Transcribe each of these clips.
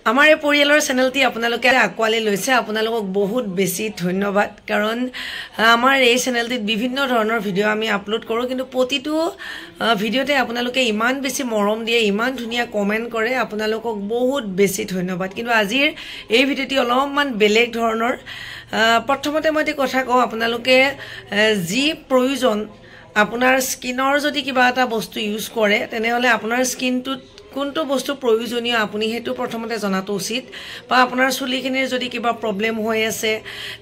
আমাৰ এই পৰিয়ালৰ চেনেলটি আপোনালোকে আকোৱালি লৈছে আপোনালোকক বহুত বেছি ধন্যবাদ কাৰণ আমাৰ এই চেনেলটিত বিভিন্ন ধৰণৰ ভিডিঅ' আমি আপলোড কৰোঁ কিন্তু প্ৰতিটো ভিডিঅ'তে আপোনালোকে ইমান বেছি মৰম দিয়ে ইমান ধুনীয়া কমেন্ট কৰে আপোনালোকক বহুত বেছি ধন্যবাদ কিন্তু আজিৰ এই ভিডিঅ'টি অলপমান বেলেগ ধৰণৰ প্ৰথমতে মই কথা কওঁ আপোনালোকে যি প্ৰয়োজন আপোনাৰ স্কিনৰ যদি কিবা এটা বস্তু ইউজ কৰে তেনেহলে আপোনাৰ স্কিনটোত কোনটো বস্তু প্ৰয়োজনীয় আপুনি হেতু প্ৰথমতে জনাটো উচিত বা আপোনাৰ চুলিখিনিৰ যদি কিবা প্ৰবলেম হৈ আছে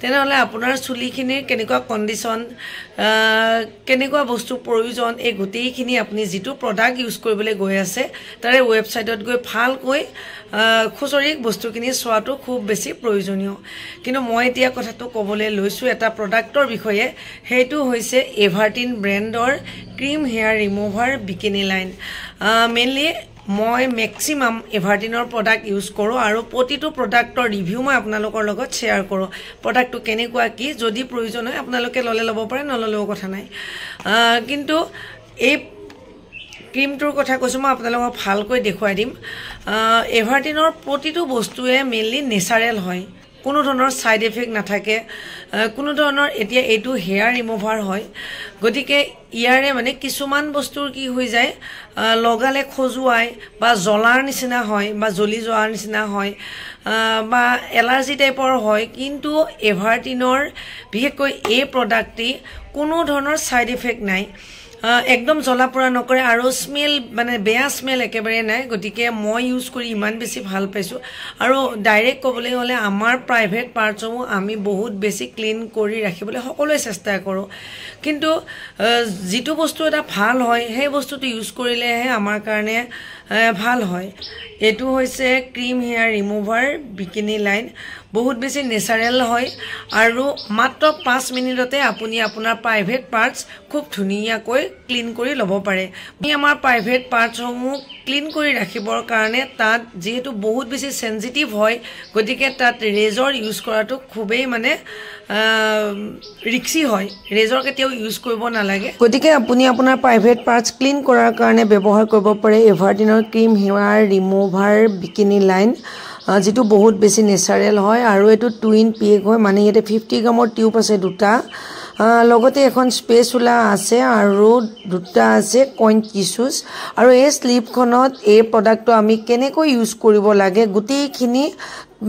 তেনেহলে আপোনাৰ চুলিখিনিৰ কেনেকুৱা কন্ডিশন কেনেকুৱা বস্তু প্ৰয়োজন এই গোটেইখিনি আপুনি যেটো প্ৰডাক্ট ইউজ কৰিবলৈ গৈ আছে তাৰে ওয়েবসাইটত গৈ ভালকৈ খুচৰি বস্তুখিনি চোৱাটো খুব বেছি প্ৰয়োজনীয় কিন্তু মই এতিয়া কথাটো ক'বলৈ লৈছো এটা প্ৰডাক্টৰ বিষয়ে হেতু হৈছে এভাৰটিন ব্ৰ্যান্ডৰ cream hair remover bikini line mainly মই ম্যাক্সিমাম এভাৰটিনৰ প্ৰডাক্ট ইউজ কৰোঁ আৰু প্ৰতিটো প্ৰডাক্টৰ ৰিভিউ মই আপোনালোকৰ লগত শেয়াৰ কৰোঁ প্ৰডাক্টটো কেনেকুৱা কি যদি প্ৰয়োজন হয় আপোনালোকে ললে ল'ব পাৰে নললেও কথা নাই কিন্তু এই ক্ৰীমটোৰ কথা কৈছো মই আপোনালোকক ভালকৈ দেখুৱাই দিম এভাৰটিনৰ প্ৰতিটো বস্তুৱে মেইনলি নেচাৰেল হয় কোনো ধৰণৰ সাইড ইফেক্ট নাথাকে কোনো ধৰণৰ এতিয়া এটো হেয়াৰ ৰিমুভাৰ হয় গতিকে ইয়াৰে মানে কিছুমান বস্তুৰ কি হৈ যায় লগালে খজুৱাই বা জ্বলাৰ নিচিনা হয় বা জ্বলি যোৱাৰ নিচিনা হয় বা এলাৰ্জি টাইপৰ হয় কিন্তু এভাৰটিনৰ বিশেষকৈ এই প্ৰডাক্টটি কোনো ধৰণৰ সাইড ইফেক্ট নাই একদম জ্বলা পুৰা নকৰে আৰু স্মেল মানে বেয়া স্মেল একেবাৰে নাই গতিকে মই ইউজ কৰি ইমান বেছি ভাল পাইছো আৰু ডাইৰেক্ট ক'বলৈ হলে আমাৰ প্ৰাইভেট পাৰ্টসমূহ আমি বহুত বেছি ক্লিন কৰি ৰাখিবলৈ সকলোৱে চেষ্টা কৰো কিন্তু যেটো বস্তু এটা ভাল হয় সেই বস্তুটো ইউজ কৰিলেহে আমাৰ কাৰণে ভাল হয় এটো হৈছে cream hair remover bikini line বহুত বেছি নেচাৰেল হয় আৰু মাত্ৰ 5 মিনিটতে আপুনি আপোনাৰ প্ৰাইভেট পাৰ্টস খুব ধুনিয়াকৈ ক্লিন কৰি ল'ব পাৰে আমি আমাৰ প্ৰাইভেট পাৰ্টসমূহ ক্লিন কৰি ৰাখিবৰ কাৰণে তাত যেহেতু বহুত বেছি সেনসিটিভ হয় গতিকে তাত ৰেজৰ ইউজ কৰাটো খুবেই মানে ৰিক্সি হয় ৰেজৰ কেতিয়াও ইউজ কৰিব নালাগে গতিকে আপুনি আপোনাৰ প্ৰাইভেট পাৰ্টস ক্লিন কৰাৰ কাৰণে ব্যৱহাৰ কৰিব পাৰে এভাৰটিনৰ cream hair remover bikini line যেটো বহুত বেছি নেচাৰেল হয় আৰু এটো টুইন পেক হয় মানে ইয়াতে 50 গ্ৰামৰ টিউব আছে দুটা লগতে এখন স্পেচুলা আছে আৰু দুটা আছে কইন টিস্যুজ আৰু এই স্লিপখনত এই প্ৰডাক্টটো আমি কেনেকৈ ইউজ কৰিব লাগে গুটেইখিনি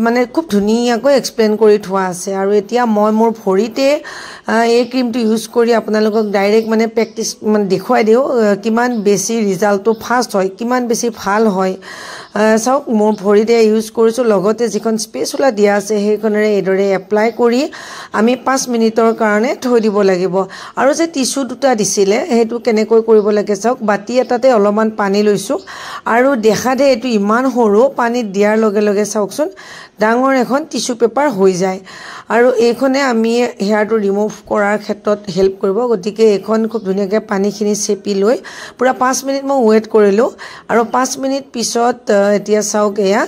মানে খুব ধুনিয়াকৈ এক্সপ্লেইন কৰি থোৱা আছে আৰু এতিয়া মই মোৰ ভৰিতে এই ক্ৰীমটো ইউজ কৰি আপোনালোকক ডাইৰেক্ট মানে প্ৰেক্টিস মানে দেখুৱাই দিও কিমান বেছি ৰিজাল্টটো ফাষ্ট হয় কিমান বেছি ভাল হয় চাওক মোৰ ভৰিতে ইউজ কৰিছো লগতে যিখন স্পেচুলা দিয়া আছে সেইখনৰে এদৰে এপ্লাই কৰি আমি 5 মিনিটৰ কাৰণে থৈ দিব লাগিব আৰু যে টিস্যু দুটা দিছিলে হেতু কেনেকৈ কৰিব লাগে চাওক বাটি এটাতে অলপমান পানী লৈছো আৰু দেখাতে এটো ইমান সৰু পানী দিয়াৰ লগে লগে চাওকচোন ডাঙৰ এখন টিস্যু পেপাৰ হৈ যায় আৰু এইখনে আমি হেয়াৰটো ৰিমুভ কৰাৰ ক্ষেত্ৰত হেল্প কৰিব গতিকে এখন খুব ধুনিয়াকৈ পানীখিনি চেপি লৈ পুৰা 5 মিনিট মই ওয়েট কৰিলো আৰু 5 মিনিট পিছত এতিয়া চাওক এয়া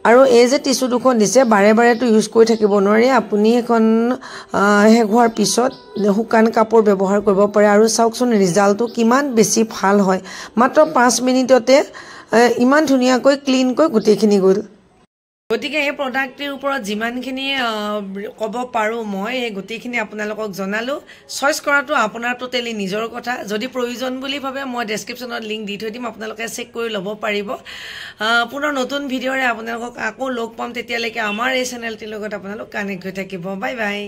আৰু এই যে টিস্যু দুখন দিছে বাৰে বাৰে তো ইউজ কৰি থাকিব নোৱাৰি আপুনি এখন হেগোৱাৰ পিছত হুকান কাপোৰ ব্যৱহাৰ কৰিব পাৰে আৰু চাওকচোন ৰিজাল্টটো কিমান বেছি ভাল হয় মাত্ৰ 5 মিনিটতে ইমান ধুনিয়াকৈ ক্লিনকৈ গুটেইখিনি গল গতিকে এই প্ৰডাক্টৰ ওপৰত যিমানখিনি ক'ব পাৰো মই এই গোটেইখিনি আপোনালোকক জনালো চইচ কৰাটো আপোনাৰ টোটালি নিজৰ কথা যদি প্ৰয়োজন বুলি ভাবে মই ডেসক্ৰিপচনত লিংক দি থৈ দিম আপোনালোকে চেক কৰি ল'ব পাৰিব পুনৰ নতুন ভিডিঅ'ৰে আপোনালোকক আকৌ লগ পাম তেতিয়ালৈকে আমাৰ এই চেনেলটিৰ লগত আপোনালোক কানেক্ট হৈ থাকিব বাই বাই